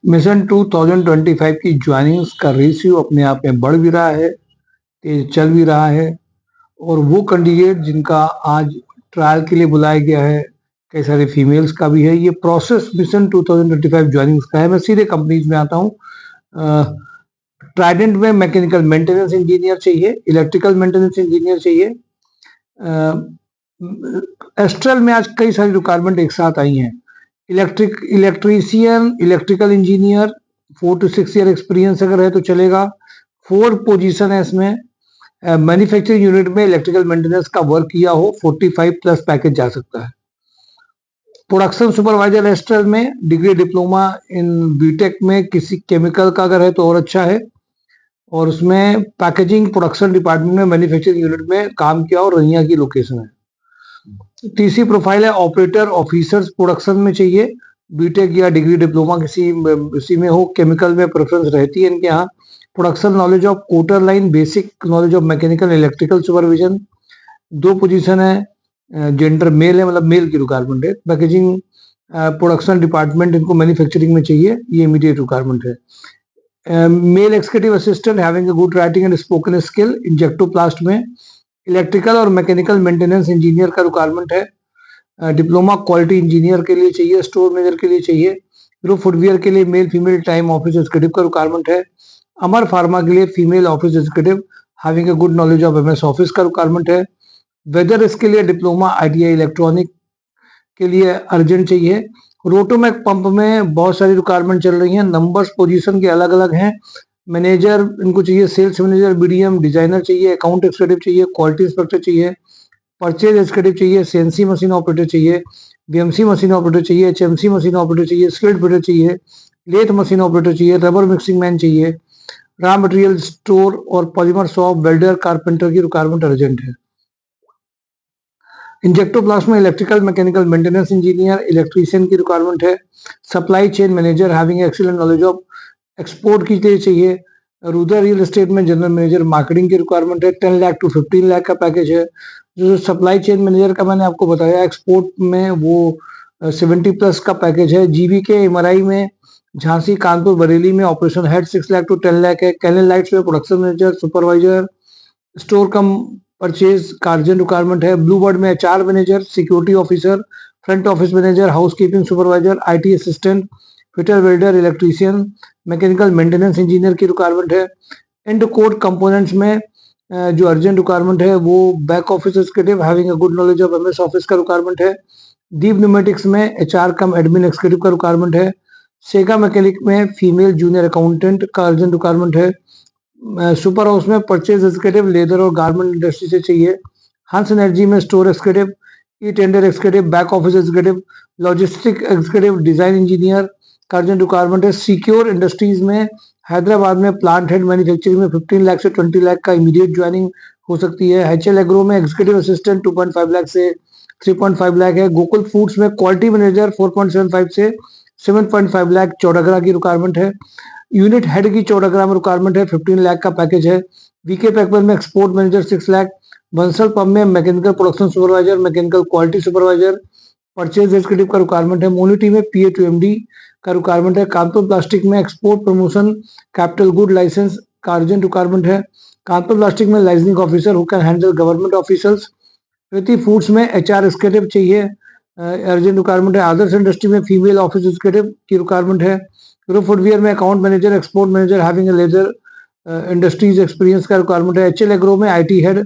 Mission 2025 की joinings का ratio अपने आप में बढ़ भी रहा है, तेज चल भी रहा है। और वो कैंडिडेट जिनका आज ट्रायल के लिए बुलाया गया है, कई सारे फीमेल्स का भी है। ये प्रोसेस मिशन 2025 ज्वाइनिंग्स का है। मैं सीधे कंपनीज में आता हूँ। ट्राइडेंट में मैकेनिकल मेंटेनेंस इंजीनियर चाहिए, इलेक्ट्रिकल मेंटेनेंस इंजीनियर चाहिए। एस्ट्रल में आज कई सारी रिक्वायरमेंट एक साथ आई हैं। Electrician, electrical engineer, 4 to 6 year experience अगर है तो चलेगा। 4 पोजीशन है इसमें। मैन्युफैक्चरिंग यूनिट में इलेक्ट्रिकल मेंटेनेंस का वर्क किया हो, 45 प्लस पैकेज जा सकता है। प्रोडक्शन सुपरवाइजर एस्ट्रल में डिग्री डिप्लोमा इन बीटेक में किसी केमिकल का अगर है तो और अच्छा है। और उसमें पैकेजिंग प्रोडक्शन डिपार्टमेंट में मैन्युफैक्चरिंग यूनिट में काम किया और रैया की लोकेशन है। तीसरी प्रोफाइल है ऑपरेटर ऑफिसर्स प्रोडक्शन में चाहिए, बीटेक या डिग्री डिप्लोमा किसी में हो। केमिकल में प्रेफरेंस रहती है इनके यहाँ। Production knowledge of coater line, basic knowledge of mechanical electrical supervision. 2 position है, जेंडर मेल है, मतलब मेल की रिक्वायरमेंट है। पैकेजिंग प्रोडक्शन डिपार्टमेंट इनको मैन्युफैक्चरिंग में चाहिए, ये इमीडिएट रिक्वायरमेंट है। Male executive assistant having a good writing and spoken skill Injectoplast में। इलेक्ट्रिकल और मैकेनिकल मेंटेनेंस इंजीनियर का रिक्वायरमेंट है। डिप्लोमा क्वालिटी इंजीनियर के लिए चाहिए, स्टोर मैनेजर के लिए चाहिए। ग्रुप फुटवियर के लिए male female time office executive का रिक्वायरमेंट है। अमर फार्मा के लिए female office executive having a good knowledge of MS office का रिक्वायरमेंट है। वेदर इसके लिए डिप्लोमा आईटीआई इलेक्ट्रॉनिक के लिए अर्जेंट चाहिए। रोटोमैक पंप में बहुत सारी रिक्वायरमेंट चल रही हैं, नंबर्स पोजीशन के अलग अलग हैं। मैनेजर इनको चाहिए, सेल्स मैनेजर, बीडीएम, डिजाइनर चाहिए, अकाउंट एक्सिक्यूटिव चाहिए, क्वालिटी इंस्पेक्टर चाहिए, परचेज एक्सिक्यूटिव चाहिए, सीएनसी मशीन ऑपरेटर चाहिए, बीएमसी मशीन ऑपरेटर चाहिए, एचएमसी मशीन ऑपरेटर चाहिए, स्किल्ड फिटर चाहिए, लेथ मशीन ऑपरेटर चाहिए, रबर मिक्सिंग मैन चाहिए। रॉ मटेरियल स्टोर और पॉलीमर शॉप, वेल्डर, कारपेंटर की रिक्वायरमेंट अर्जेंट है। इंजेक्टोप्लास्ट में electrical mechanical maintenance engineer, electrician की रिक्वायरमेंट है। Supply chain manager having excellent knowledge of export की चाहिए। रूरल रियल एस्टेट में जनरल मैनेजर मार्केटिंग की रिक्वायरमेंट है। 10 लाख टू 15 लाख का पैकेज है। जो सप्लाई चेन मैनेजर का मैंने आपको बताया, एक्सपोर्ट में वो 70 प्लस का पैकेज है। जीवी के एमआरआई में, झांसी, कानपुर, बरेली में operation head 6 lakh to 10 lakh है। कैनन लाइट्स में production manager, supervisor, store cum purchase का अर्जेंट रिक्वायरमेंट है। ब्लू बर्ड में HR manager, security officer, front office manager, housekeeping supervisor, IT assistant, fitter, welder, electrician, mechanical maintenance engineer की requirement है। And code components में जो urgent requirement है वो back office executive having a good knowledge of MS office का requirement है। दीप pneumatics में HR cum admin executive का रिक्वायरमेंट है। सेगा मैकेनिक में फीमेल जूनियर अकाउंटेंट का अर्जेंट रिक्वायरमेंट है। सुपर हाउस में परचेज एग्जीक्यूटिव लेदर और गारमेंट इंडस्ट्री से चाहिए। हंस एनर्जी में store executive, e tender executive, back office executive, logistic executive, design engineer का अर्जेंट रिक्वायरमेंट है। सिक्योर इंडस्ट्रीज में हैदराबाद में प्लांट हेड मैन्युफैक्चरिंग में 15 लाख से 20 लाख का इमीडिएट ज्वाइनिंग हो सकती है। एचएल एग्रो में एग्जीक्यूटिव असिस्टेंट 2.5 लाख से 3.5 लाख है। गोकुल फूड्स में क्वालिटी मैनेजर 4.75 से 7.5 लाख चौड़ागरा की रिक्वायरमेंट है। यूनिट हेड की चौड़ागरा में रिक्वायरमेंट है, 15 लाख का पैकेज है। वीके पैकवेल में export manager 6 lakh. Bansal pump में mechanical production supervisor, mechanical quality supervisor, purchase executive का रिक्वायरमेंट है। मोनिटी में पीए टू एमडी का रिक्वायरमेंट है। कानपुर प्लास्टिक में export promotion capital good licence का अर्जेंट रिक्वायरमेंट है। कानपुर प्लास्टिक में licensing officer who can handle government officers. Preeti foods में एचआर एग्जीक्यूटिव चाहिए, अर्जेंट रिक्वायरमेंट है। आदर्श इंडस्ट्री में फीमेल ऑफिस एग्जीक्यूटिव की रिक्वायरमेंट है। ग्रुप फुटवियर में account manager, export manager having a leather industries experience का रिक्वायरमेंट है। एचएल एग्रो में IT head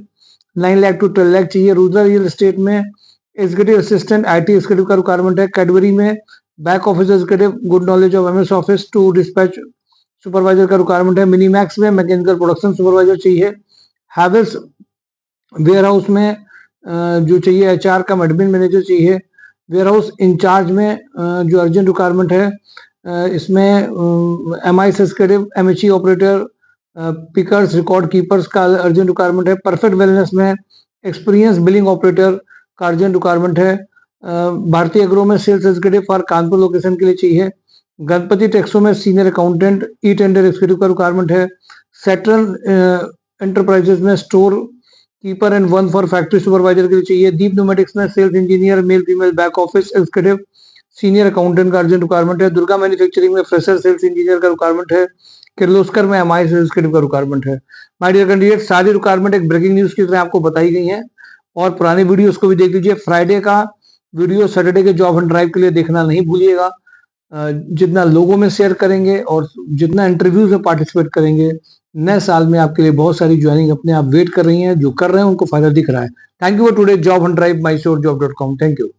9 lakh to 12 lakh चाहिए। रूरल रियल एस्टेट में एग्जीक्यूटिव असिस्टेंट आईटी एग्जीक्यूटिव का रिक्वायरमेंट है। कैडबरी में back office executive, good knowledge of MS office to dispatch supervisor का requirement है। मिनीमैक्स में मैकेनिकल प्रोडक्शन सुपरवाइजर चाहिए। हैवेल्स वेयर हाउस में जो चाहिए एचआर कम एडमिन मैनेजर चाहिए। वेयर हाउस इंचार्ज में जो अर्जेंट रिक्वायरमेंट है इसमें MI executive, MHE operator, pickers, record keepers का अर्जेंट रिक्वायरमेंट है। परफेक्ट वेलनेस में एक्सपीरियंस बिलिंग ऑपरेटर का अर्जेंट रिक्वायरमेंट है। भारतीय एग्रो में sales executive for Kanpur location के लिए चाहिए। गणपति टेक्सो में senior accountant, e tender executive का रिक्वायरमेंट है। सेट्रल एंटरप्राइजेस में store keeper and 1 for factory supervisor के लिए चाहिए। दीप न्यूमेटिक्स में sales engineer, male female back office executive, senior accountant का अर्जेंट रिक्वायरमेंट है। दुर्गा मैन्युफैक्चरिंग में फ्रेशर सेल्स इंजीनियर का रिक्वायरमेंट है। किर्लोस्कर में एमआई सेल्स का रिक्वायरमेंट है। माय डियर कैंडिडेट, सारी रिक्वायरमेंट एक ब्रेकिंग न्यूज की तरह आपको बताई गई है और पुरानी वीडियोस को भी देख लीजिए। फ्राइडे का वीडियो सैटरडे के जॉब एंड ड्राइव के लिए देखना नहीं भूलिएगा। जितना लोगों में शेयर करेंगे और जितना इंटरव्यूज में पार्टिसिपेट करेंगे, नए साल में आपके लिए बहुत सारी ज्वाइनिंग अपने आप वेट कर रही हैं। जो कर रहे हैं उनको फायदा दिख रहा है। Thank you for today job and drive, mysurejobs.com। Thank you.